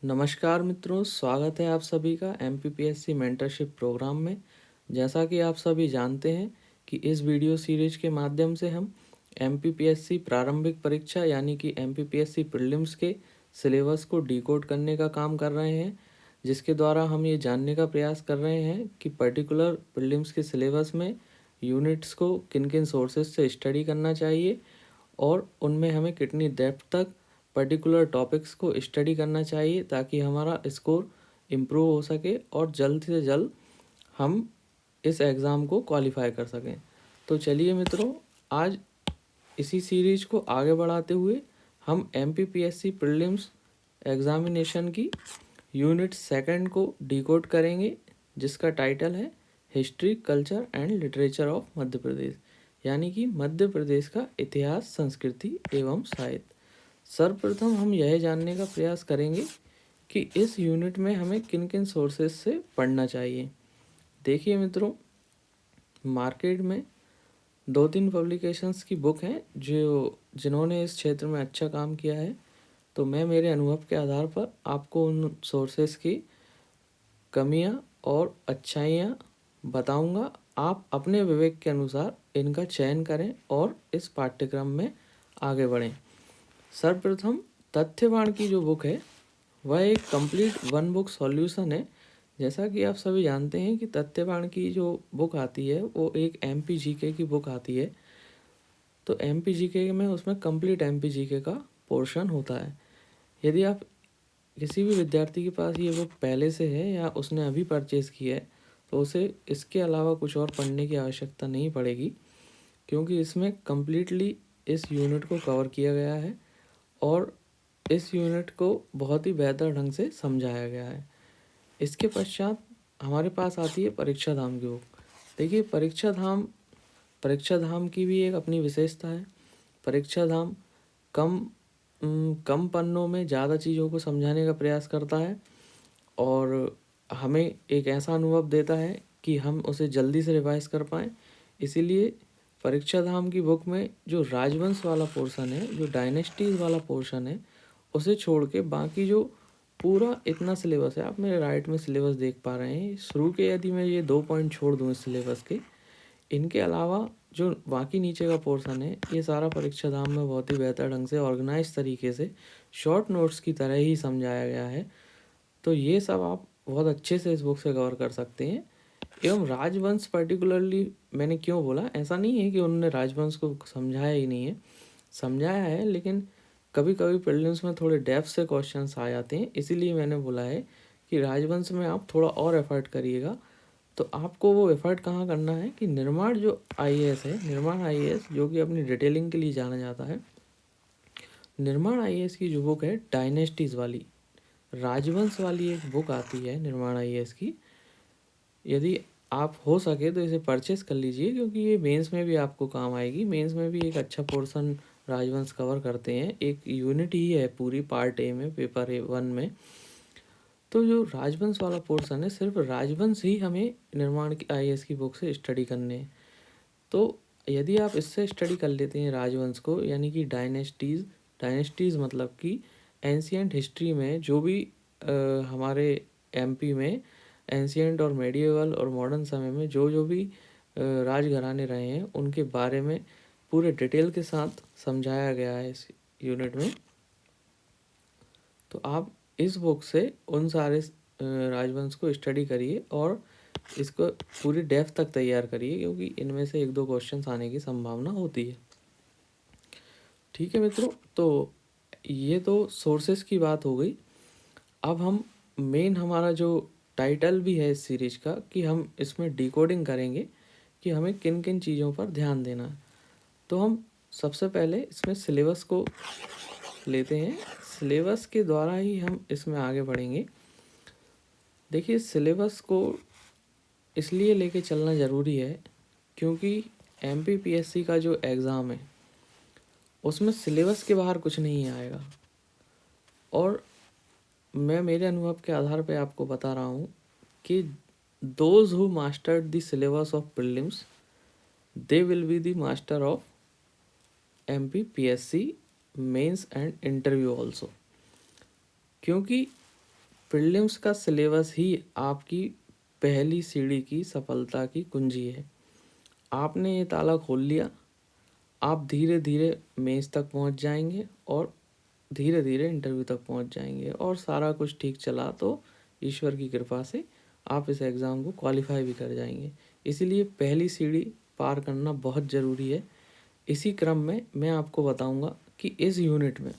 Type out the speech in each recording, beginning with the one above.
नमस्कार मित्रों, स्वागत है आप सभी का एमपीपीएससी मेंटरशिप प्रोग्राम में। जैसा कि आप सभी जानते हैं कि इस वीडियो सीरीज के माध्यम से हम एमपीपीएससी प्रारंभिक परीक्षा यानी कि एमपीपीएससी प्रीलिम्स के सिलेबस को डिकोड करने का काम कर रहे हैं, जिसके द्वारा हम ये जानने का प्रयास कर रहे हैं कि पर्टिकुलर प्रीलिम्स के सिलेबस में यूनिट्स को किन किन सोर्सेज से स्टडी करना चाहिए और उनमें हमें कितनी डेप्थ तक पर्टिकुलर टॉपिक्स को स्टडी करना चाहिए ताकि हमारा स्कोर इम्प्रूव हो सके और जल्द से जल्द हम इस एग्ज़ाम को क्वालिफाई कर सकें। तो चलिए मित्रों, आज इसी सीरीज को आगे बढ़ाते हुए हम एमपीपीएससी प्रीलिम्स एग्ज़ामिनेशन की यूनिट सेकंड को डिकोड करेंगे, जिसका टाइटल है history, culture and literature of Madhya Pradesh, यानी कि मध्य प्रदेश का इतिहास, संस्कृति एवं साहित्य। सर्वप्रथम हम यह जानने का प्रयास करेंगे कि इस यूनिट में हमें किन किन सोर्सेज से पढ़ना चाहिए। देखिए मित्रों, मार्केट में 2-3 पब्लिकेशंस की बुक हैं जिन्होंने इस क्षेत्र में अच्छा काम किया है। तो मैं मेरे अनुभव के आधार पर आपको उन सोर्सेज की कमियां और अच्छाइयां बताऊंगा। आप अपने विवेक के अनुसार इनका चयन करें और इस पाठ्यक्रम में आगे बढ़ें। सर्वप्रथम तथ्यवाण की जो बुक है वह एक कंप्लीट वन बुक सॉल्यूशन है। जैसा कि आप सभी जानते हैं कि तथ्यवाण की जो बुक आती है वो एक एमपी जीके की बुक आती है। तो एमपी जीके में उसमें कंप्लीट एमपी जीके का पोर्शन होता है। यदि आप किसी भी विद्यार्थी के पास ये बुक पहले से है या उसने अभी परचेज़ की है तो उसे इसके अलावा कुछ और पढ़ने की आवश्यकता नहीं पड़ेगी, क्योंकि इसमें कम्प्लीटली इस यूनिट को कवर किया गया है और इस यूनिट को बहुत ही बेहतर ढंग से समझाया गया है। इसके पश्चात हमारे पास आती है परीक्षा धाम की बुक। देखिए, परीक्षा धाम की भी एक अपनी विशेषता है। परीक्षा धाम कम कम पन्नों में ज़्यादा चीज़ों को समझाने का प्रयास करता है और हमें एक ऐसा अनुभव देता है कि हम उसे जल्दी से रिवाइज कर पाएँ। इसीलिए परीक्षा धाम की बुक में जो राजवंश वाला पोर्शन है, जो डायनेस्टीज़ वाला पोर्शन है, उसे छोड़ के बाकी जो पूरा इतना सिलेबस है, आप मेरे राइट में सिलेबस देख पा रहे हैं। शुरू के यदि मैं ये 2 पॉइंट छोड़ दूँ इस सिलेबस के, इनके अलावा जो बाकी नीचे का पोर्शन है, ये सारा परीक्षा धाम में बहुत ही बेहतर ढंग से ऑर्गेनाइज तरीके से शॉर्ट नोट्स की तरह ही समझाया गया है। तो ये सब आप बहुत अच्छे से इस बुक से कवर कर सकते हैं। एवं राजवंश पर्टिकुलरली मैंने क्यों बोला, ऐसा नहीं है कि उन्होंने राजवंश को समझाया ही नहीं है, समझाया है, लेकिन कभी कभी प्रीलिम्स में थोड़े डेप्थ से क्वेश्चंस आ जाते हैं। इसीलिए मैंने बोला है कि राजवंश में आप थोड़ा और एफर्ट करिएगा। तो आपको वो एफर्ट कहाँ करना है कि निर्माण जो आईएएस है, निर्माण आईएएस जो कि अपनी डिटेलिंग के लिए जाना जाता है, निर्माण आईएएस की जो बुक है डायनेस्टीज़ वाली, राजवंश वाली एक बुक आती है निर्माण आईएएस की। यदि आप हो सके तो इसे परचेस कर लीजिए, क्योंकि ये मेंस में भी आपको काम आएगी। मेंस में भी एक अच्छा पोर्शन राजवंश कवर करते हैं। एक यूनिट ही है पूरी, पार्ट ए में, पेपर ए 1 में। तो जो राजवंश वाला पोर्शन है, सिर्फ राजवंश ही हमें निर्माण की आईएएस की बुक से स्टडी करने हैं। तो यदि आप इससे स्टडी कर लेते हैं राजवंश को, यानी कि डायनेस्टीज़ मतलब कि एंशियंट हिस्ट्री में जो भी हमारे एमपी में एंशियंट और मेडिएवल और मॉडर्न समय में जो जो भी राजघराने रहे हैं उनके बारे में पूरे डिटेल के साथ समझाया गया है इस यूनिट में। तो आप इस बुक से उन सारे राजवंश को स्टडी करिए और इसको पूरी डेप्थ तक तैयार करिए, क्योंकि इनमें से 1-2 क्वेश्चंस आने की संभावना होती है। ठीक है मित्रों, तो ये तो सोर्सेस की बात हो गई। अब हम मेन हमारा जो टाइटल भी है इस सीरीज का, कि हम इसमें डिकोडिंग करेंगे कि हमें किन किन चीज़ों पर ध्यान देना है। तो हम सबसे पहले इसमें सिलेबस को लेते हैं। सिलेबस के द्वारा ही हम इसमें आगे बढ़ेंगे। देखिए, सिलेबस को इसलिए लेके चलना ज़रूरी है क्योंकि एमपीपीएससी का जो एग्ज़ाम है उसमें सिलेबस के बाहर कुछ नहीं आएगा। और मैं मेरे अनुभव के आधार पे आपको बता रहा हूँ कि those who mastered the syllabus of prelims, they will be the master of MPPSC mains and interview also. क्योंकि प्रीलिम्स का सिलेबस ही आपकी पहली सीढ़ी की सफलता की कुंजी है। आपने ये ताला खोल लिया, आप धीरे धीरे मेंस तक पहुंच जाएंगे और धीरे धीरे इंटरव्यू तक पहुंच जाएंगे, और सारा कुछ ठीक चला तो ईश्वर की कृपा से आप इस एग्ज़ाम को क्वालिफाई भी कर जाएंगे। इसीलिए पहली सीढ़ी पार करना बहुत ज़रूरी है। इसी क्रम में मैं आपको बताऊंगा कि इस यूनिट में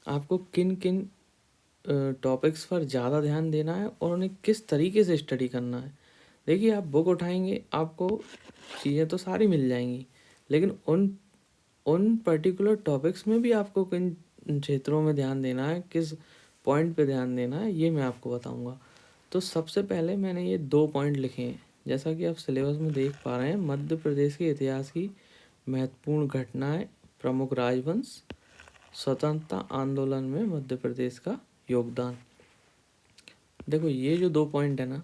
आपको किन किन टॉपिक्स पर ज़्यादा ध्यान देना है और उन्हें किस तरीके से स्टडी करना है। देखिए, आप बुक उठाएंगे, आपको चीज़ें तो सारी मिल जाएंगी, लेकिन उन उन पर्टिकुलर टॉपिक्स में भी आपको किन क्षेत्रों में ध्यान देना है, किस पॉइंट पे ध्यान देना है, ये मैं आपको बताऊंगा। तो सबसे पहले मैंने ये 2 पॉइंट लिखे हैं। जैसा कि आप सिलेबस में देख पा रहे हैं, मध्य प्रदेश के इतिहास की महत्वपूर्ण घटनाएं, प्रमुख राजवंश, स्वतंत्रता आंदोलन में मध्य प्रदेश का योगदान। देखो, ये जो 2 पॉइंट है ना,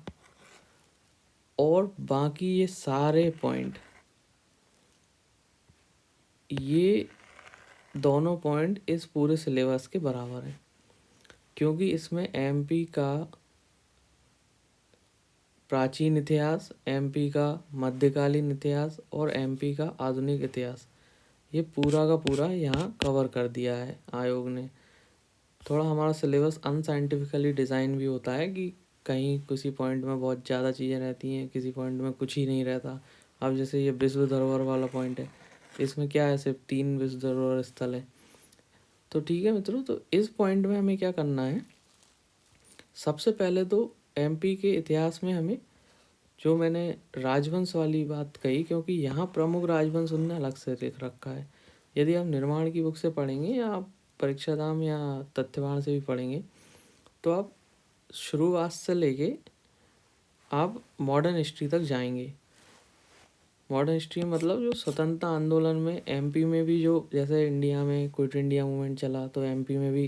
और बाकी ये सारे पॉइंट, ये दोनों पॉइंट इस पूरे सिलेबस के बराबर हैं, क्योंकि इसमें एमपी का प्राचीन इतिहास, एमपी का मध्यकालीन इतिहास और एमपी का आधुनिक इतिहास, ये पूरा का पूरा यहाँ कवर कर दिया है आयोग ने। थोड़ा हमारा सिलेबस अनसाइंटिफिकली डिज़ाइन भी होता है कि कहीं किसी पॉइंट में बहुत ज़्यादा चीज़ें रहती हैं, किसी पॉइंट में कुछ ही नहीं रहता। अब जैसे ये विश्व धरोहर वाला पॉइंट है, इसमें क्या है, सिर्फ 3 विश्व धरोहर स्थल है। तो ठीक है मित्रों, तो इस पॉइंट में हमें क्या करना है, सबसे पहले तो एमपी के इतिहास में हमें, जो मैंने राजवंश वाली बात कही, क्योंकि यहाँ प्रमुख राजवंश उनने अलग से लिख रखा है। यदि आप निर्माण की बुक से पढ़ेंगे या आप परीक्षाधाम या तथ्यवान से भी पढ़ेंगे, तो आप शुरुआत से लेके आप मॉडर्न हिस्ट्री तक जाएंगे। मॉडर्न हिस्ट्री मतलब जो स्वतंत्रता आंदोलन में एमपी में भी, जो जैसे इंडिया में क्विट इंडिया मूवमेंट चला, तो एमपी में भी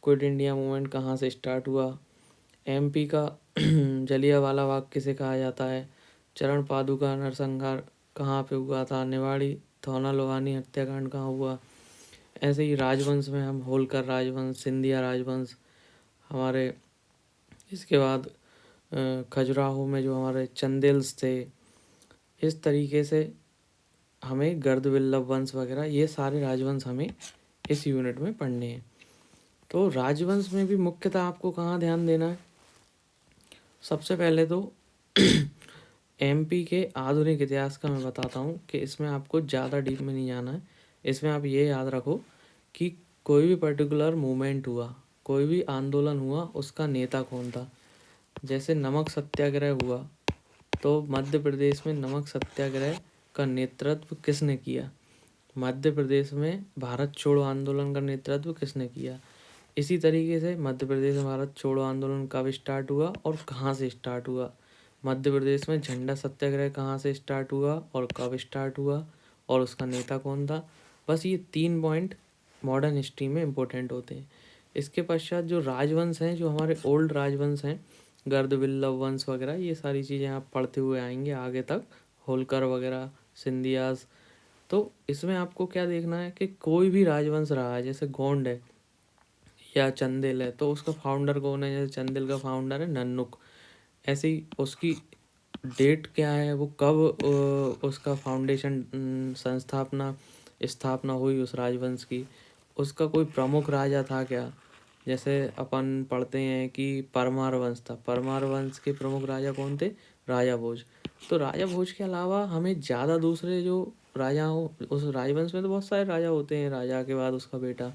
क्विट इंडिया मूवमेंट कहाँ से स्टार्ट हुआ, एमपी का जलियांवाला बाग किसे कहा जाता है, चरण पादुका नरसंहार कहाँ पे हुआ था, निवाड़ी थौना लोहानी हत्याकांड कहाँ हुआ। ऐसे ही राजवंश में हम होलकर राजवंश, सिंधिया राजवंश, हमारे इसके बाद खजुराहो में जो हमारे चंदेल्स थे, इस तरीके से हमें गर्द विल्लभ वंश वगैरह, ये सारे राजवंश हमें इस यूनिट में पढ़ने हैं। तो राजवंश में भी मुख्यतः आपको कहाँ ध्यान देना है, सबसे पहले तो एमपी के आधुनिक इतिहास का मैं बताता हूँ कि इसमें आपको ज़्यादा डीप में नहीं जाना है। इसमें आप ये याद रखो कि कोई भी पर्टिकुलर मूवमेंट हुआ, कोई भी आंदोलन हुआ, उसका नेता कौन था। जैसे नमक सत्याग्रह हुआ, तो मध्य प्रदेश में नमक सत्याग्रह का नेतृत्व किसने किया, मध्य प्रदेश में भारत छोड़ो आंदोलन का नेतृत्व किसने किया। इसी तरीके से मध्य प्रदेश में भारत छोड़ो आंदोलन कब स्टार्ट हुआ और कहाँ से स्टार्ट हुआ, मध्य प्रदेश में झंडा सत्याग्रह कहाँ से स्टार्ट हुआ और कब स्टार्ट हुआ और उसका नेता कौन था। बस ये 3 पॉइंट मॉडर्न हिस्ट्री में इम्पोर्टेंट होते हैं। इसके पश्चात जो राजवंश हैं, जो हमारे ओल्ड राजवंश हैं, गर्द विल्लभ वंश वगैरह, ये सारी चीज़ें आप पढ़ते हुए आएंगे आगे तक, होलकर वगैरह, सिंधियास। तो इसमें आपको क्या देखना है कि कोई भी राजवंश रहा है, जैसे गोंड है या चंदेल है, तो उसका फाउंडर कौन है। जैसे चंदेल का फाउंडर है नन्नुक, ऐसे ही उसकी डेट क्या है, वो कब उसका फाउंडेशन संस्थापना स्थापना हुई उस राजवंश की, उसका कोई प्रमुख राजा था क्या। जैसे अपन पढ़ते हैं कि परमार वंश था, परमार वंश के प्रमुख राजा कौन थे, राजा भोज। तो राजा भोज के अलावा हमें ज़्यादा दूसरे जो राजा हो, उस राजवंश में तो बहुत सारे राजा होते हैं, राजा के बाद उसका बेटा,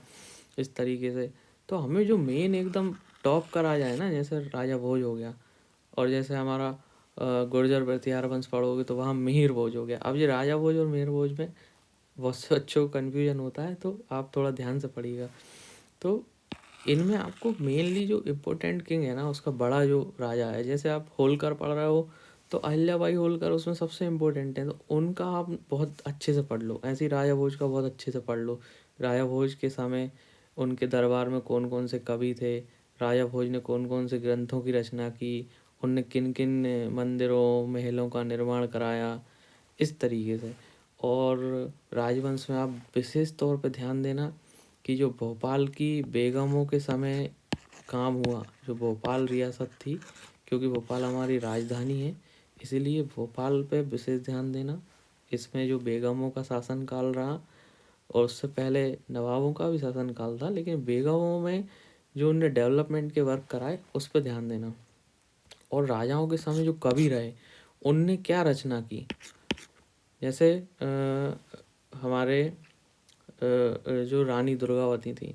इस तरीके से। तो हमें जो मेन एकदम टॉप का राजा है ना, जैसे राजा भोज हो गया, और जैसे हमारा गुर्जर प्रतिहार वंश पढ़ोगे तो वहाँ मिहिर भोज हो गया। अब ये राजा भोज और मिहिर भोज में बहुत से बच्चों को कन्फ्यूजन होता है, तो आप थोड़ा ध्यान से पढ़िएगा। तो इनमें आपको मेनली जो इम्पोर्टेंट किंग है ना, उसका बड़ा जो राजा है, जैसे आप होलकर पढ़ रहे हो तो अहिल्याबाई होलकर उसमें सबसे इम्पोर्टेंट है, तो उनका आप बहुत अच्छे से पढ़ लो। ऐसे ही राजा भोज का बहुत अच्छे से पढ़ लो। राजा भोज के समय उनके दरबार में कौन कौन से कवि थे, राजा भोज ने कौन कौन से ग्रंथों की रचना की, उनने किन किन मंदिरों महलों का निर्माण कराया, इस तरीके से। और राजवंश में आप विशेष तौर पे ध्यान देना कि जो भोपाल की बेगमों के समय काम हुआ जो भोपाल रियासत थी, क्योंकि भोपाल हमारी राजधानी है, इसीलिए भोपाल पे विशेष ध्यान देना। इसमें जो बेगमों का शासनकाल रहा और उससे पहले नवाबों का भी शासनकाल था, लेकिन बेगमों में जो उनने डेवलपमेंट के वर्क कराए उस पर ध्यान देना। और राजाओं के समय जो कवि रहे उनने क्या रचना की, जैसे हमारे जो रानी दुर्गावती थी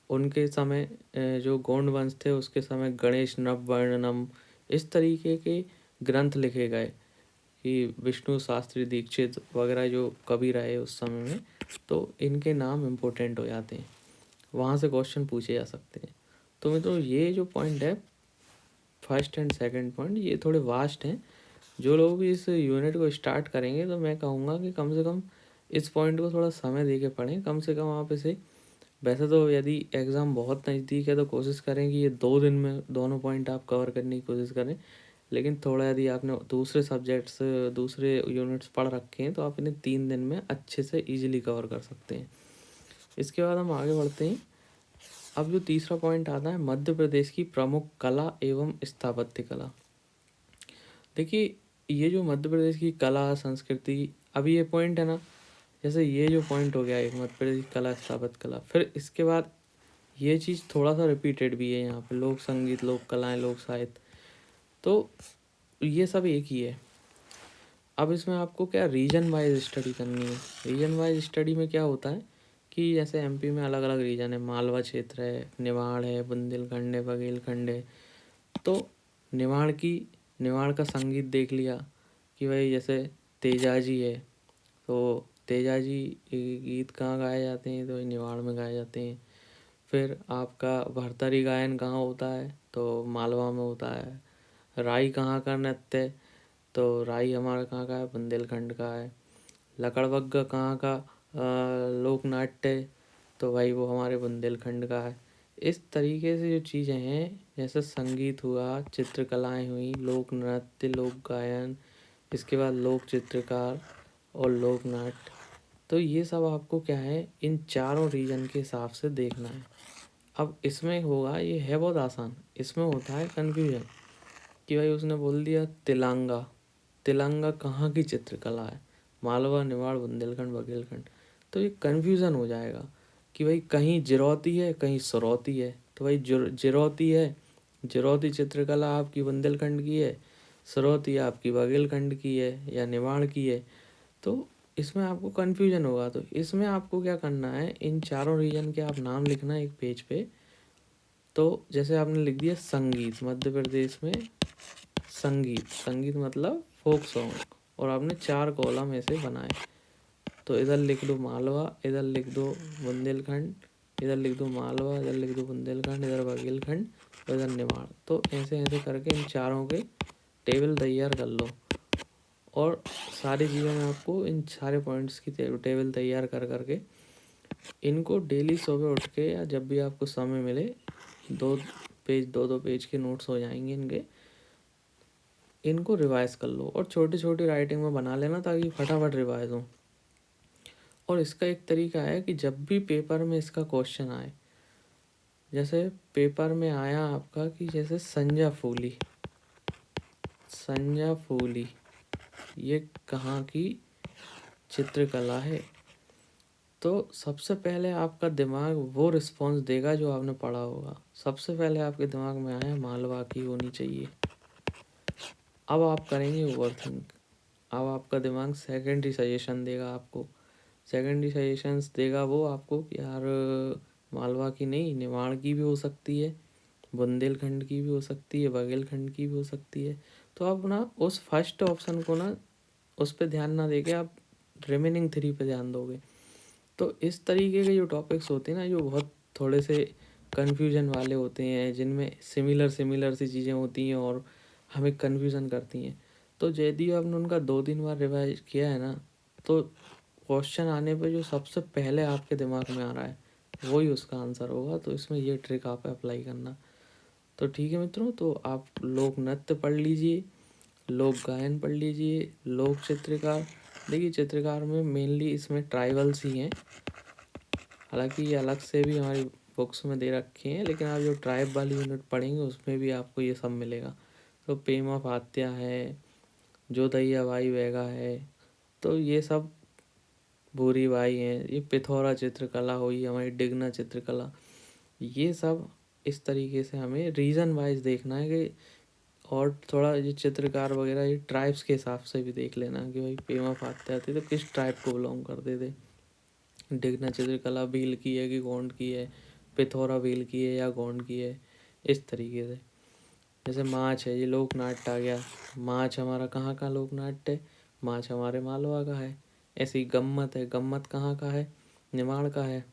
उनके समय जो गोंड वंश थे उसके समय गणेश नववर्णनम इस तरीके के ग्रंथ लिखे गए कि विष्णु शास्त्री दीक्षित वगैरह जो कवि रहे उस समय में, तो इनके नाम इम्पोर्टेंट हो जाते हैं, वहाँ से क्वेश्चन पूछे जा सकते हैं। तो मित्रों ये जो पॉइंट है, फर्स्ट एंड सेकंड पॉइंट, ये थोड़े वास्ट हैं। जो लोग भी इस यूनिट को स्टार्ट करेंगे तो मैं कहूँगा कि कम से कम इस पॉइंट को थोड़ा समय दे के पढ़ें, कम से कम आप इसे, वैसे तो यदि एग्ज़ाम बहुत नज़दीक है तो कोशिश करें कि ये 2 दिन में दोनों पॉइंट आप कवर करने की कोशिश करें, लेकिन थोड़ा यदि आपने दूसरे सब्जेक्ट्स दूसरे यूनिट्स पढ़ रखे हैं तो आप इन्हें 3 दिन में अच्छे से ईजिली कवर कर सकते हैं। इसके बाद हम आगे बढ़ते हैं। अब जो तीसरा पॉइंट आता है, मध्य प्रदेश की प्रमुख कला एवं स्थापत्य कला। देखिए ये जो मध्य प्रदेश की कला संस्कृति, अभी ये पॉइंट है ना, जैसे ये जो पॉइंट हो गया एक मध्य प्रदेश की कला स्थापत्य कला, फिर इसके बाद ये चीज़ थोड़ा सा रिपीटेड भी है यहाँ पे, लोक संगीत, लोक कलाएं, लोक साहित्य, तो ये सब एक ही है। अब इसमें आपको क्या रीजन वाइज स्टडी करनी है। रीजन वाइज स्टडी में क्या होता है कि जैसे एमपी में अलग अलग रीजन है, मालवा क्षेत्र है, निमाड़ है, बुंदेलखंड है, बघेलखंड है। तो निमाड़ का संगीत देख लिया कि भाई जैसे तेजाजी है, तो तेजाजी गीत कहाँ गाए जाते हैं, तो निमाड़ में गाए जाते हैं। फिर आपका भरतरी गायन कहाँ होता है, तो मालवा में होता है। राई कहाँ का नृत्य है, तो राई हमारा कहाँ का है, बुंदेलखंड का है। लकड़बग्गा कहाँ का लोक नाट्य है, तो भाई वो हमारे बुंदेलखंड का है। इस तरीके से जो चीज़ें हैं, जैसे संगीत हुआ, चित्रकलाएं हुई, लोक नृत्य, लोक गायन, इसके बाद लोक चित्रकार और लोक नाट्य, तो ये सब आपको क्या है, इन चारों रीजन के हिसाब से देखना है। अब इसमें होगा, ये है बहुत आसान, इसमें होता है कन्फ्यूजन कि भाई उसने बोल दिया तिलंगा, तिलंगा कहाँ की चित्रकला है, मालवा, निमाड़, बुंदेलखंड, बघेलखंड, तो ये कन्फ्यूज़न हो जाएगा कि भाई कहीं जिरौती है, कहीं सरौती है। तो भाई जिरौती है, जिरौती चित्रकला आपकी बुंदेलखंड की है, सरौती आपकी बघेलखंड की है या निमाड़ की है, तो इसमें आपको कन्फ्यूजन होगा। तो इसमें आपको क्या करना है, इन चारों रीजन के आप नाम लिखना एक पेज पे। तो जैसे आपने लिख दिया संगीत, मध्य प्रदेश में संगीत, संगीत मतलब फोक सॉन्ग, और आपने 4 कॉलम ऐसे बनाए, तो इधर लिख दो मालवा, इधर लिख दो बुंदेलखंड, इधर लिख दो मालवा, इधर लिख दो बुंदेलखंड, इधर बघेलखंड और इधर निमाड़। तो ऐसे ऐसे करके इन चारों के टेबल तैयार कर लो, और सारी चीज़ों में आपको इन सारे पॉइंट्स की टेबल तैयार कर करके इनको डेली सुबह उठ के या जब भी आपको समय मिले, 2 पेज के नोट्स हो जाएंगे इनके, इनको रिवाइज कर लो और छोटी छोटी राइटिंग में बना लेना ताकि फटाफट रिवाइज हो। और इसका एक तरीका है कि जब भी पेपर में इसका क्वेश्चन आए, जैसे पेपर में आया आपका कि जैसे संजा फूली, संजा फूली ये कहाँ की चित्रकला है, तो सबसे पहले आपका दिमाग वो रिस्पॉन्स देगा जो आपने पढ़ा होगा। सबसे पहले आपके दिमाग में आया मालवा की होनी चाहिए। अब आप करेंगे ओवरथिंक, अब आपका दिमाग सेकेंडरी सजेशन देगा आपको, सेकेंडरी सजेशंस देगा वो आपको कि यार मालवा की नहीं, निमाड़ की भी हो सकती है, बुंदेलखंड की भी हो सकती है, बघेलखंड की भी हो सकती है। तो आप ना उस फर्स्ट ऑप्शन को ना, उस पर ध्यान ना देके आप रिमेनिंग 3 पे ध्यान दोगे। तो इस तरीके के जो टॉपिक्स होते हैं ना, जो बहुत थोड़े से कन्फ्यूजन वाले होते हैं, जिनमें सिमिलर सिमिलर सी चीज़ें होती हैं और हमें कन्फ्यूज़न करती हैं, तो यदि आपने उनका 2-3 बार रिवाइज किया है ना, तो क्वेश्चन आने पे जो सबसे पहले आपके दिमाग में आ रहा है वही उसका आंसर होगा। तो इसमें ये ट्रिक आप अप्लाई करना। तो ठीक है मित्रों, तो आप लोक नृत्य पढ़ लीजिए, लोक गायन पढ़ लीजिए, लोक चित्रकार। देखिए चित्रकार में मेनली इसमें ट्राइबल्स ही हैं, हालांकि ये अलग से भी हमारी बुक्स में दे रखी हैं, लेकिन आप जो ट्राइब वाली यूनिट पढ़ेंगे उसमें भी आपको ये सब मिलेगा। तो पेमा फात्या है, जोधैया बाई वेगा है, तो ये सब भूरी बाई हैं, ये पिथौरा चित्रकला हुई हमारी, डिगना चित्रकला, ये सब इस तरीके से हमें रीजन वाइज देखना है कि, और थोड़ा ये चित्रकार वगैरह ये ट्राइब्स के हिसाब से भी देख लेना कि भाई पेमा फात्या थे तो किस ट्राइब को बिलोंग करते थे। डिगना चित्रकला भील की है कि गोंड की है, पिथौरा भील की है या गोंड की है, इस तरीके से। जैसे माछ है, ये लोक नाट्य आ गया, माछ हमारा कहाँ का लोक नाट्य है, माछ हमारे मालवा का है। ऐसे ही गम्मत है, गम्मत कहाँ का है, निमाड़ का है।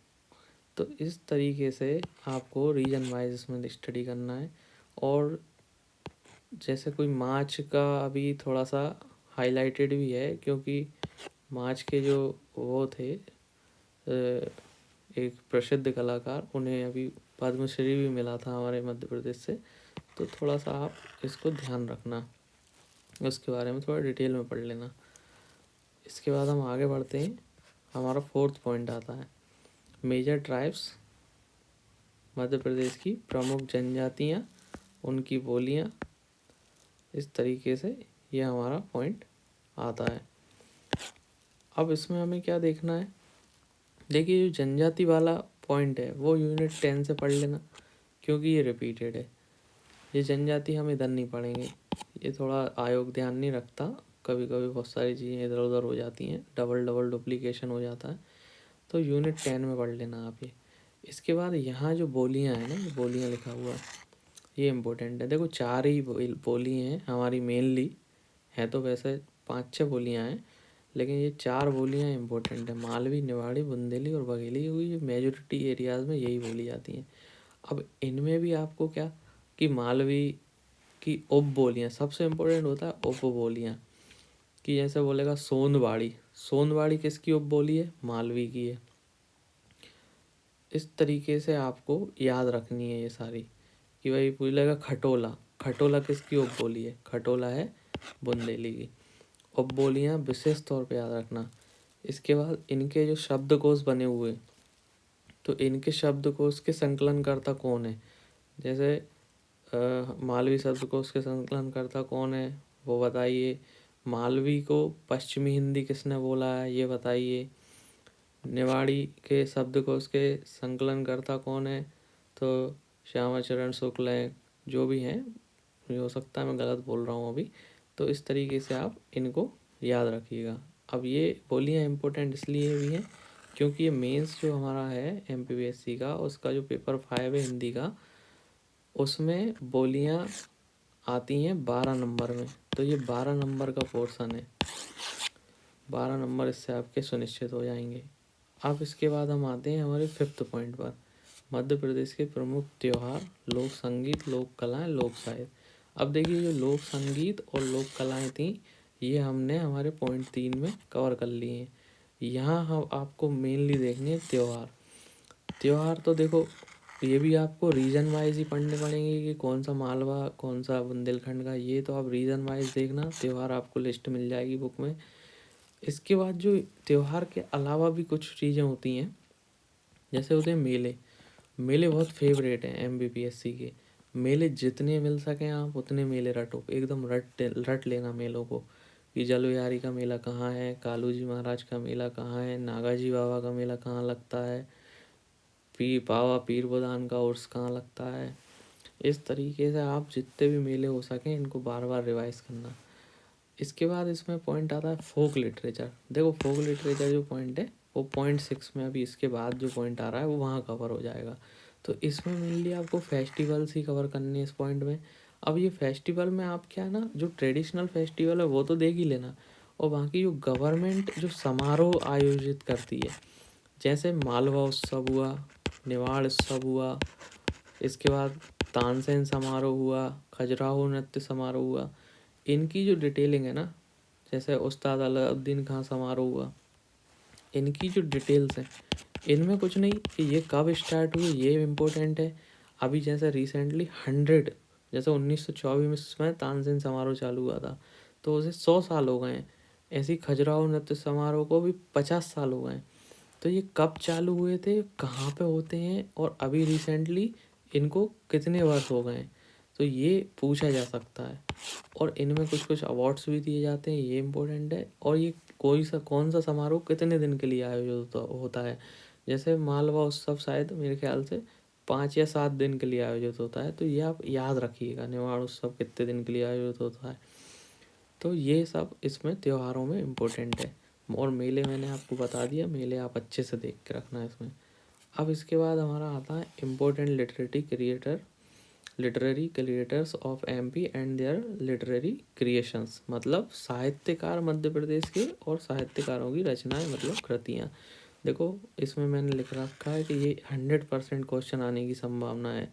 तो इस तरीके से आपको रीजन वाइज इसमें स्टडी करना है। और जैसे कोई माछ का अभी थोड़ा सा हाईलाइटेड भी है, क्योंकि माछ के जो वो थे एक प्रसिद्ध कलाकार, उन्हें अभी पद्मश्री भी मिला था हमारे मध्य प्रदेश से। तो थोड़ा सा आप इसको ध्यान रखना, उसके बारे में थोड़ा डिटेल में पढ़ लेना। इसके बाद हम आगे बढ़ते हैं, हमारा 4th पॉइंट आता है मेजर ट्राइब्स, मध्य प्रदेश की प्रमुख जनजातियाँ, उनकी बोलियाँ। इस तरीके से ये हमारा पॉइंट आता है। अब इसमें हमें क्या देखना है, देखिए जो जनजाति वाला पॉइंट है वो यूनिट 10 से पढ़ लेना, क्योंकि ये रिपीटेड है। ये जनजाति हम इधर नहीं पढ़ेंगे, ये थोड़ा आयोग ध्यान नहीं रखता, कभी कभी बहुत सारी चीज़ें इधर उधर हो जाती हैं, डबल डबल डुप्लीकेशन हो जाता है। तो यूनिट 10 में पढ़ लेना आप ये। इसके बाद यहाँ जो बोलियाँ हैं ना, ये बोलियाँ लिखा हुआ है, ये इम्पोर्टेंट है। देखो 4 ही बोली हैं हमारी मेनली, है तो वैसे 5-6 बोलियाँ हैं, लेकिन ये 4 बोलियाँ इम्पोर्टेंट है, मालवी, निवाड़ी, बुंदेली और बघेली, हुई मेजोरिटी एरियाज़ में यही बोली जाती हैं। अब इनमें भी आपको क्या कि मालवी की उप बोलियाँ, सबसे इम्पोर्टेंट होता है उप बोलियाँ, कि जैसे बोलेगा सोंदवाड़ी, सोंदवाड़ी किसकी उप बोली है, मालवी की है। इस तरीके से आपको याद रखनी है ये सारी, कि भाई बोलेगा खटोला, खटोला किसकी उप बोली है, खटोला है बुंदेली की। उप बोलियाँ विशेष तौर पे याद रखना। इसके बाद इनके जो शब्दकोश बने हुए, तो इनके शब्दकोश के संकलनकर्ता कौन है। जैसे मालवी शब्दकोश के संकलनकर्ता कौन है वो बताइए, मालवी को पश्चिमी हिंदी किसने बोला है ये बताइए, निवाड़ी के शब्दकोश के संकलनकर्ता कौन है, तो श्यामाचरण शुक्ल हैं, जो भी हैं, ये हो सकता है मैं गलत बोल रहा हूँ अभी। तो इस तरीके से आप इनको याद रखिएगा। अब ये बोलियाँ इम्पोर्टेंट इसलिए भी हैं क्योंकि ये मेंस जो हमारा है MPPSC का, उसका जो पेपर 5 है हिंदी का, उसमें बोलियाँ आती हैं 12 नंबर में। तो ये 12 नंबर का पोर्शन है, 12 नंबर इससे आपके सुनिश्चित हो जाएंगे। अब इसके बाद हम आते हैं हमारे 5th पॉइंट पर, मध्य प्रदेश के प्रमुख त्योहार, लोक संगीत, लोक कलाएँ, लोक साहित्य। अब देखिए जो लोक संगीत और लोक कलाएँ थी, ये हमने हमारे पॉइंट 3 में कवर कर लिए हैं। यहाँ हम आपको मेनली देखने हैं त्योहार। त्योहार तो देखो ये भी आपको रीजन वाइज ही पढ़ने पड़ेंगे कि कौन सा मालवा कौन सा बुंदेलखंड का, ये तो आप रीजन वाइज देखना, त्योहार आपको लिस्ट मिल जाएगी बुक में। इसके बाद जो त्योहार के अलावा भी कुछ चीज़ें होती हैं, जैसे होते हैं मेले। मेले बहुत फेवरेट हैं MPPSC के, मेले जितने मिल सकें आप उतने मेले रटो, एकदम रट लेना मेलों को, कि जलविहारी का मेला कहाँ है, कालू जी महाराज का मेला कहाँ है, नागाजी बाबा का मेला कहाँ लगता है, पावा पीर बुदान का उर्स कहाँ लगता है। इस तरीके से आप जितने भी मेले हो सकें इनको बार बार रिवाइज करना। इसके बाद इसमें पॉइंट आता है फोक लिटरेचर। देखो फोक लिटरेचर जो पॉइंट है वो पॉइंट 6 में, अभी इसके बाद जो पॉइंट आ रहा है वो वहाँ कवर हो जाएगा। तो इसमें मेनली आपको फेस्टिवल्स ही कवर करने हैं इस पॉइंट में। अब ये फेस्टिवल में आप क्या ना, जो ट्रेडिशनल फेस्टिवल है वो तो देख ही लेना, और बाकी जो गवर्नमेंट जो समारोह आयोजित करती है, जैसे मालवा उत्सव हुआ, निवाड़ उत्सव हुआ, इसके बाद तानसेन समारोह हुआ, खजुराहो नृत्य समारोह हुआ, इनकी जो डिटेलिंग है ना, जैसे उस्ताद अलाउद्दीन खां समारोह हुआ, इनकी जो डिटेल्स हैं, इनमें कुछ नहीं कि ये कब स्टार्ट हुई ये इम्पोर्टेंट है। अभी जैसे रिसेंटली 100, जैसे 1924 में तानसेन समारोह चालू हुआ था, तो उसे 100 साल हो गए हैं। ऐसे ही खजुराहो नृत्य समारोह को भी 50 साल हो गए हैं। तो ये कब चालू हुए थे, कहाँ पे होते हैं और अभी रिसेंटली इनको कितने वर्ष हो गए हैं, तो ये पूछा जा सकता है। और इनमें कुछ कुछ अवार्ड्स भी दिए जाते हैं, ये इम्पोर्टेंट है। और ये कौन सा समारोह कितने दिन के लिए आयोजित होता है। जैसे मालवा उत्सव शायद मेरे ख्याल से 5 या 7 दिन के लिए आयोजित होता है, तो ये आप याद रखिएगा, निवाड़ उत्सव कितने दिन के लिए आयोजित होता है। तो ये सब इसमें त्योहारों में इम्पोर्टेंट है। और मेले मैंने आपको बता दिया, मेले आप अच्छे से देख के रखना है इसमें। अब इसके बाद हमारा आता है important literary creators of MP and their literary creations, मतलब साहित्यकार मध्य प्रदेश के और साहित्यकारों की रचनाएं मतलब कृतियाँ। देखो इसमें मैंने लिख रखा है कि ये 100% क्वेश्चन आने की संभावना है,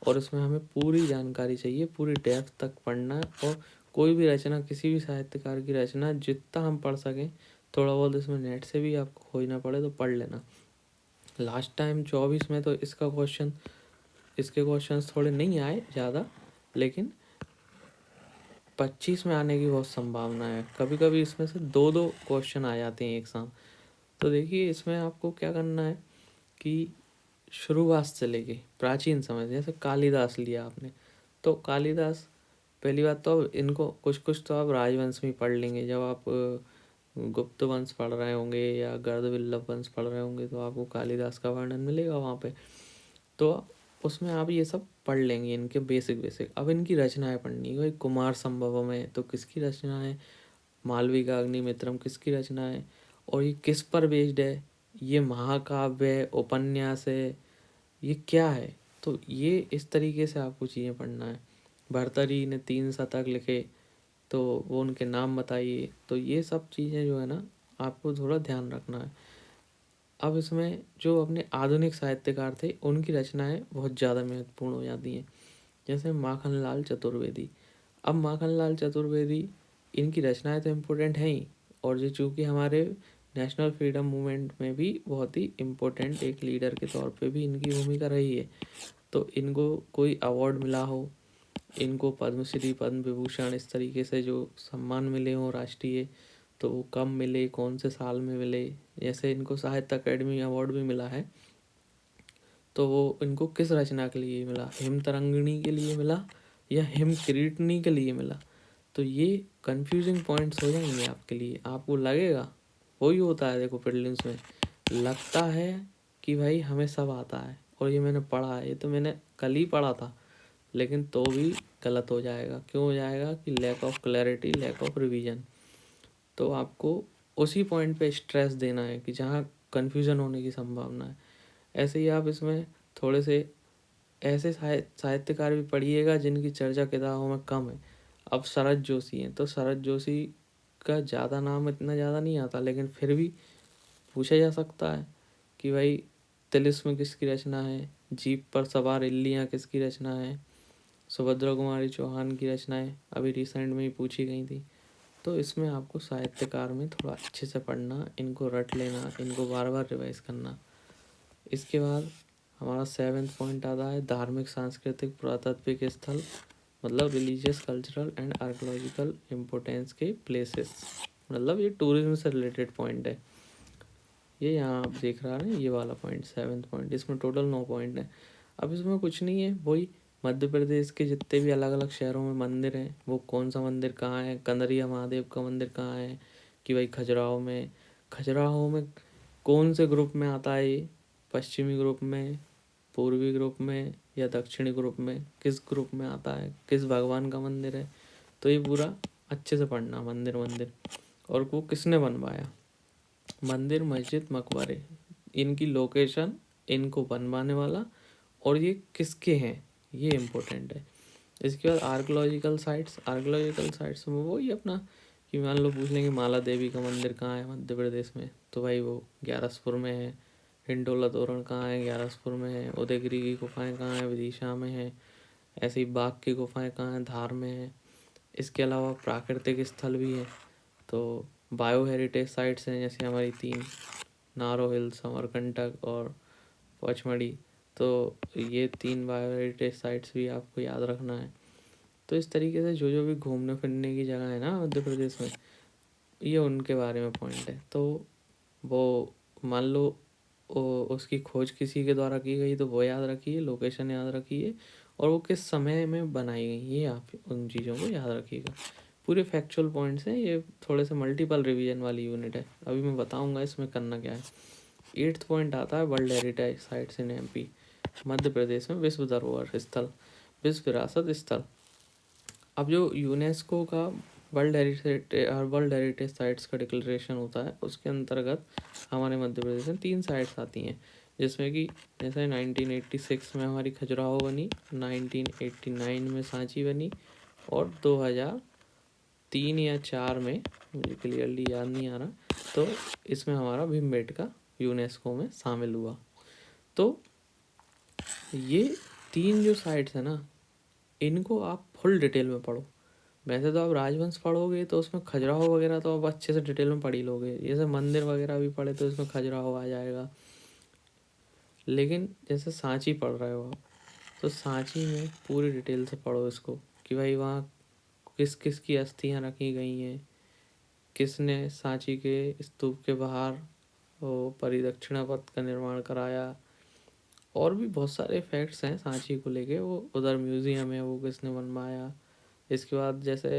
और इसमें हमें पूरी जानकारी चाहिए, पूरी डेप्थ तक पढ़ना है। और कोई भी रचना, किसी भी साहित्यकार की रचना जितना हम पढ़ सकें, थोड़ा बहुत इसमें नेट से भी आपको खोई ना पड़े तो पढ़ लेना। लास्ट टाइम 24 में तो इसके क्वेश्चंस थोड़े नहीं आए ज़्यादा, लेकिन 25 में आने की बहुत संभावना है। कभी कभी इसमें से दो दो क्वेश्चन आ जाते हैं एक साथ। तो देखिए इसमें आपको क्या करना है कि शुरुआत से लेके प्राचीन समय, जैसे कालिदास लिया आपने, तो कालिदास, पहली बात तो अब इनको कुछ कुछ तो आप राजवंश में पढ़ लेंगे। जब आप गुप्त वंश पढ़ रहे होंगे या गर्दविल्लभ वंश पढ़ रहे होंगे तो आपको कालिदास का वर्णन मिलेगा वहाँ पे, तो उसमें आप ये सब पढ़ लेंगे, इनके बेसिक बेसिक। अब इनकी रचनाएं पढ़नी है। भाई कुमार संभवम है तो किसकी रचना है, मालवी का अग्निमित्रम किसकी रचना है, और ये किस पर बेस्ड है, ये महाकाव्य है, उपन्यास है, ये क्या है। तो ये इस तरीके से आपको चीज़ें पढ़ना है। भर्तृहरि ने 3 शतक लिखे, तो वो उनके नाम बताइए। तो ये सब चीज़ें जो है ना, आपको थोड़ा ध्यान रखना है। अब इसमें जो अपने आधुनिक साहित्यकार थे उनकी रचनाएं बहुत ज़्यादा महत्वपूर्ण हो जाती हैं। जैसे माखनलाल चतुर्वेदी। अब माखनलाल चतुर्वेदी, इनकी रचनाएं तो इम्पोर्टेंट हैं ही, और ये चूँकि हमारे नेशनल फ्रीडम मूवमेंट में भी बहुत ही इम्पोर्टेंट एक लीडर के तौर पे भी इनकी भूमिका रही है। तो इनको कोई अवार्ड मिला हो, इनको पद्मश्री, पद्म विभूषण, इस तरीके से जो सम्मान मिले हों राष्ट्रीय, तो वो कब मिले, कौन से साल में मिले। जैसे इनको साहित्य अकेडमी अवार्ड भी मिला है, तो वो इनको किस रचना के लिए मिला, हिम तरंगिणी के लिए मिला या हिम किरीटनी के लिए मिला। तो ये कंफ्यूजिंग पॉइंट्स हो जाएंगे आपके लिए, आपको लगेगा, वही होता है देखो प्रीलिम्स में, लगता है कि भाई हमें सब आता है और ये मैंने पढ़ा है, ये तो मैंने कल ही पढ़ा था, लेकिन तो भी गलत हो जाएगा। क्यों हो जाएगा कि lack of clarity, lack of revision. तो आपको उसी पॉइंट पे स्ट्रेस देना है कि जहाँ कन्फ्यूज़न होने की संभावना है। ऐसे ही आप इसमें थोड़े से ऐसे साहित्यकार भी पढ़िएगा जिनकी चर्चा किताबों में कम है। अब शरद जोशी हैं, तो शरद जोशी का ज़्यादा नाम इतना ज़्यादा नहीं आता, लेकिन फिर भी पूछा जा सकता है कि भाई तिलिस्म किसकी रचना है, जीप पर सवार इल्लियाँ किसकी रचना है, सुभद्रा कुमारी चौहान की रचनाएं अभी रिसेंट में ही पूछी गई थी। तो इसमें आपको साहित्यकार में थोड़ा अच्छे से पढ़ना, इनको रट लेना, इनको बार बार रिवाइज करना। इसके बाद हमारा 7वां पॉइंट आता है धार्मिक, सांस्कृतिक, पुरातात्विक स्थल, मतलब religious, cultural and archaeological importance के प्लेसेस, मतलब ये टूरिज्म से रिलेटेड पॉइंट है। ये यहाँ आप देख रहा है ये वाला पॉइंट, 7वां पॉइंट। इसमें टोटल 9 पॉइंट है। अब इसमें कुछ नहीं है, वही मध्य प्रदेश के जितने भी अलग अलग शहरों में मंदिर हैं, वो कौन सा मंदिर कहाँ है, कंदरिया महादेव का मंदिर कहाँ है, कि भाई खजुराहो में कौन से ग्रुप में आता है ये, पश्चिमी ग्रुप में, पूर्वी ग्रुप में या दक्षिणी ग्रुप में, किस ग्रुप में आता है, किस भगवान का मंदिर है। तो ये पूरा अच्छे से पढ़ना, मंदिर मंदिर, और वो किसने बनवाया, मंदिर, मस्जिद, मकबरे, इनकी लोकेशन, इनको बनवाने वाला, और ये किसके हैं, ये इम्पोर्टेंट है। इसके बाद आर्कोलॉजिकल साइट्स में वही अपना, कि मान लो पूछ लेंगे माला देवी का मंदिर कहाँ है मध्य प्रदेश में, तो भाई वो ग्यारसपुर में है। हिंडोला तोरण कहाँ है, ग्यारसपुर में है। उदयगिरी की गुफाएं कहाँ है, विदिशा में है। ऐसे ही बाघ की गुफाएं कहाँ हैं, धार में है। इसके अलावा प्राकृतिक स्थल भी हैं, तो बायो हेरिटेज साइट्स हैं जैसे हमारी 3, नारो हिल्स, अमरकंटक और पचमढ़ी। तो ये 3 बायो हेरिटेज साइट्स भी आपको याद रखना है। तो इस तरीके से जो जो भी घूमने फिरने की जगह है ना मध्य प्रदेश में, ये उनके बारे में पॉइंट है। तो वो मान लो उसकी खोज किसी के द्वारा की गई तो वो याद रखिए, लोकेशन याद रखिए, और वो किस समय में बनाई गई ये आप उन चीज़ों को याद रखिएगा। पूरे फैक्चुअल पॉइंट्स हैं ये, थोड़े से मल्टीपल रिवीजन वाली यूनिट है, अभी मैं बताऊंगा इसमें करना क्या है। 8th पॉइंट आता है world heritage sites in MP. Madhya Pradesh में विश्व धरोहर स्थल, विश्व विरासत स्थल। अब जो यूनेस्को का वर्ल्ड हेरिटेज साइट्स का डिक्लेरेशन होता है उसके अंतर्गत हमारे मध्य प्रदेश में 3 साइट्स आती हैं, जिसमें कि जैसे 1986 में हमारी खजुराहो बनी, 1989 में सांची बनी, और 2003 या 4 में, मुझे क्लियरली याद नहीं आ रहा, तो इसमें हमारा भीमबेटका यूनेस्को में शामिल हुआ। तो ये 3 जो साइट्स है ना, इनको आप फुल डिटेल में पढ़ो। वैसे तो आप राजवंश पढ़ोगे तो उसमें खजुराहो वगैरह तो आप अच्छे से डिटेल में पढ़ ही लोगे, जैसे मंदिर वगैरह भी पढ़े तो इसमें खजुराहो आ जाएगा। लेकिन जैसे सांची पढ़ रहे हो आप, तो सांची में पूरी डिटेल से पढ़ो इसको, कि भाई वहाँ किस किस की अस्थियाँ रखी गई हैं, किसने सांची के स्तूप के बाहर वो परिदक्षिणा पथ का निर्माण कराया, और भी बहुत सारे फैक्ट्स हैं सांची को लेके। वो उधर म्यूज़ियम है, वो किसने बनवाया। इसके बाद जैसे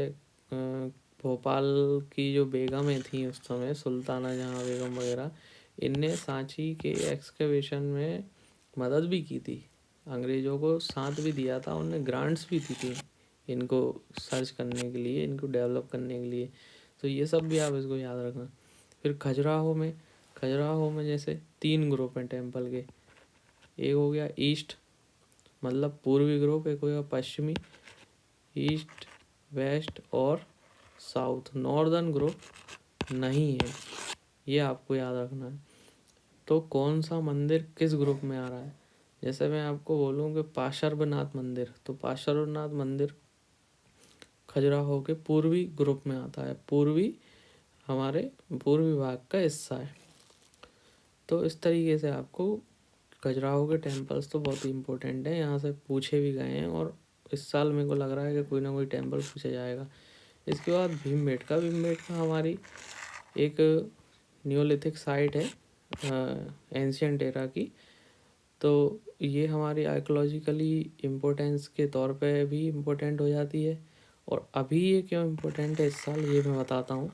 भोपाल की जो बेगमें थी उस समय, सुल्ताना जहाँ बेगम वगैरह, इनने सांची के एक्सकवेशन में मदद भी की थी, अंग्रेज़ों को साथ भी दिया था, उनने ग्रांट्स भी दी थी इनको सर्च करने के लिए, इनको डेवलप करने के लिए। तो ये सब भी आप इसको याद रखना। फिर खजुराहो में जैसे 3 ग्रुप हैं टेम्पल के। एक हो गया ईस्ट, मतलब पूर्वी ग्रुप, एक हो गया पश्चिमी, ईस्ट वेस्ट और साउथ, नॉर्दर्न ग्रुप नहीं है, ये आपको याद रखना है। तो कौन सा मंदिर किस ग्रुप में आ रहा है, जैसे मैं आपको बोलूँ कि पार्श्वनाथ मंदिर, तो पार्श्वनाथ मंदिर खजुराहो के पूर्वी ग्रुप में आता है, पूर्वी हमारे पूर्वी भाग का हिस्सा है। तो इस तरीके से आपको खजुराहो के टेम्पल्स तो बहुत ही इम्पोर्टेंट है, यहाँ से पूछे भी गए हैं, और इस साल मेरे को लग रहा है कि कोई ना कोई टेम्पल पूछा जाएगा। इसके बाद भीमबेटका हमारी एक न्योलिथिक साइट है एंशियंट एरा की। तो ये हमारी आर्कोलॉजिकली इम्पोर्टेंस के तौर पे भी इम्पोर्टेंट हो जाती है। और अभी ये क्यों इम्पोर्टेंट है इस साल, ये मैं बताता हूँ।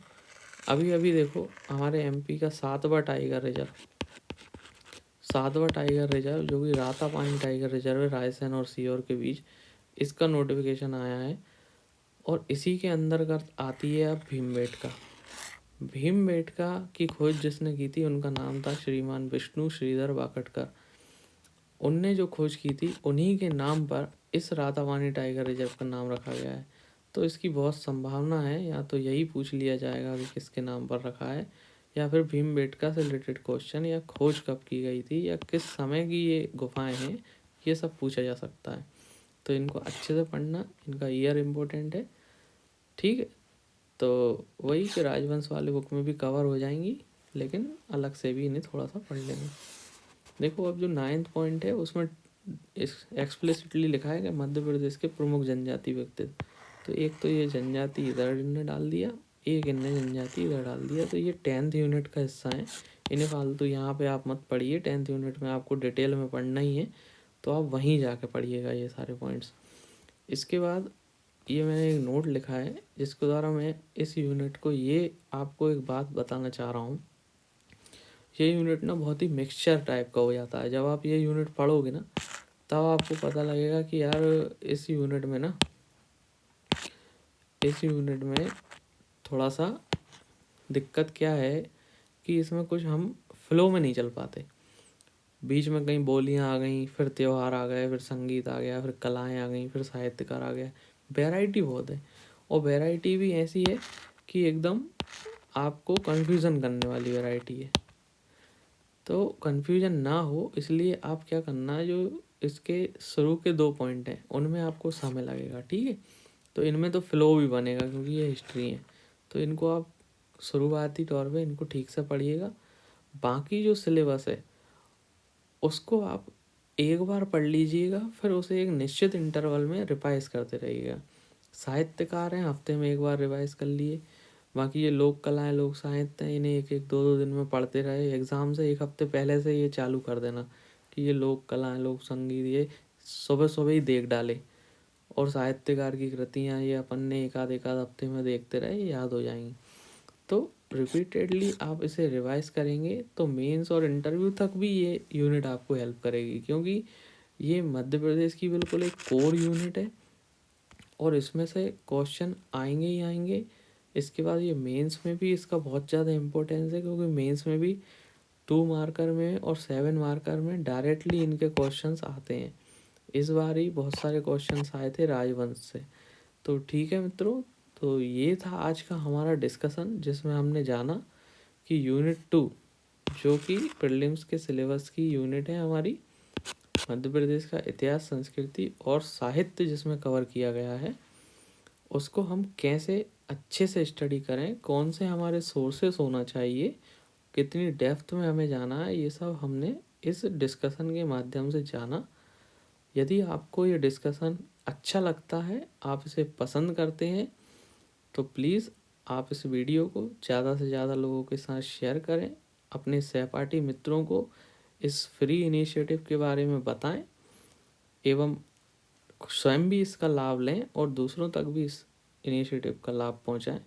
अभी अभी देखो हमारे एमपी का 7वां टाइगर रिजर्व, जो कि रातापानी टाइगर रिजर्व है रायसेन और सीहोर के बीच, इसका नोटिफिकेशन आया है। और इसी के अंतर्गत आती है अब भीमबेटका की खोज जिसने की थी उनका नाम था श्रीमान विष्णु श्रीधर वाकटकर। उनने जो खोज की थी उन्हीं के नाम पर इस रातावानी टाइगर रिजर्व का नाम रखा गया है। तो इसकी बहुत संभावना है, या तो यही पूछ लिया जाएगा कि किसके नाम पर रखा है, या फिर भीमबेटका से रिलेटेड क्वेश्चन, या खोज कब की गई थी, या किस समय की ये गुफाएं हैं, ये सब पूछा जा सकता है। तो इनको अच्छे से पढ़ना, इनका ईयर इम्पोर्टेंट है, ठीक है। तो वही कि राजवंश वाले बुक में भी कवर हो जाएंगी, लेकिन अलग से भी इन्हें थोड़ा सा पढ़ लेना। देखो अब जो 9th पॉइंट है उसमें एक्सप्लिसिटली लिखा है कि मध्य प्रदेश के प्रमुख जनजाति व्यक्तित्व। तो एक तो ये जनजाति इधर इनने डाल दिया, एक इनने जनजाति इधर डाल दिया, तो ये 10th यूनिट का हिस्सा है। इन्हें फालतू यहाँ पे आप मत पढ़िए, 10th यूनिट में आपको डिटेल में पढ़ना ही है, तो आप वहीं जाके पढ़िएगा ये सारे पॉइंट्स। इसके बाद ये मैंने एक नोट लिखा है जिसके द्वारा मैं इस यूनिट को, ये आपको एक बात बताना चाह रहा हूँ। ये यूनिट ना बहुत ही मिक्सचर टाइप का हो जाता है। जब आप ये यूनिट पढ़ोगे ना, तब आपको पता लगेगा कि यार इस यूनिट में थोड़ा सा दिक्कत क्या है कि इसमें कुछ हम फ्लो में नहीं चल पाते। बीच में कहीं बोलियाँ आ गई, फिर त्यौहार आ गए, फिर संगीत आ गया, फिर कलाएँ आ गई, फिर साहित्यकार आ गया। वैरायटी बहुत है, और वैरायटी भी ऐसी है कि एकदम आपको कन्फ्यूज़न करने वाली वैरायटी है। तो कन्फ्यूजन ना हो इसलिए आप क्या करना है, जो इसके शुरू के 2 पॉइंट हैं उनमें आपको समय लगेगा, ठीक है। तो इनमें तो फ्लो भी बनेगा क्योंकि ये हिस्ट्री है, तो इनको आप शुरुआती तौर पे इनको ठीक से पढ़िएगा। बाकी जो सिलेबस है उसको आप एक बार पढ़ लीजिएगा, फिर उसे एक निश्चित इंटरवल में रिवाइज करते रहिएगा। साहित्यकार हैं, हफ्ते में एक बार रिवाइज कर लिए। बाकी ये लोक कलाएं, लोक साहित्य हैं, इन्हें एक एक दो दो दिन में पढ़ते रहे। एग्ज़ाम से एक हफ्ते पहले से ये चालू कर देना कि ये लोक कलाएं, लोक संगीत ये सुबह सुबह ही देख डाले। और साहित्यकार की कृतियाँ ये अपन ने एक आध हफ्ते में देखते रहे, ये याद हो जाएंगी। तो रिपीटेडली आप इसे रिवाइज करेंगे तो मेंस और इंटरव्यू तक भी ये यूनिट आपको हेल्प करेगी, क्योंकि ये मध्य प्रदेश की बिल्कुल एक कोर यूनिट है और इसमें से क्वेश्चन आएंगे ही आएंगे। इसके बाद ये मेंस में भी इसका बहुत ज़्यादा इम्पोर्टेंस है, क्योंकि मेंस में भी 2 मार्कर में और 7 मार्कर में डायरेक्टली इनके क्वेश्चंस आते हैं। इस बार ही बहुत सारे क्वेश्चंस आए थे राजवंश से। तो ठीक है मित्रों, तो ये था आज का हमारा डिस्कशन, जिसमें हमने जाना कि यूनिट 2 जो कि प्रीलिम्स के सिलेबस की यूनिट है हमारी, मध्य प्रदेश का इतिहास, संस्कृति और साहित्य जिसमें कवर किया गया है, उसको हम कैसे अच्छे से स्टडी करें, कौन से हमारे सोर्सेस होना चाहिए, कितनी डेप्थ में हमें जाना है, ये सब हमने इस डिस्कशन के माध्यम से जाना। यदि आपको ये डिस्कशन अच्छा लगता है, आप इसे पसंद करते हैं, तो प्लीज़ आप इस वीडियो को ज़्यादा से ज़्यादा लोगों के साथ शेयर करें। अपने सहपाठी मित्रों को इस फ्री इनिशिएटिव के बारे में बताएं एवं स्वयं भी इसका लाभ लें और दूसरों तक भी इस इनिशिएटिव का लाभ पहुंचाएं।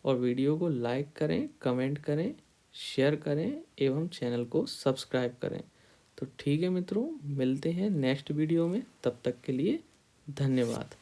और वीडियो को लाइक करें, कमेंट करें, शेयर करें एवं चैनल को सब्सक्राइब करें। तो ठीक है मित्रों, मिलते हैं नेक्स्ट वीडियो में, तब तक के लिए धन्यवाद।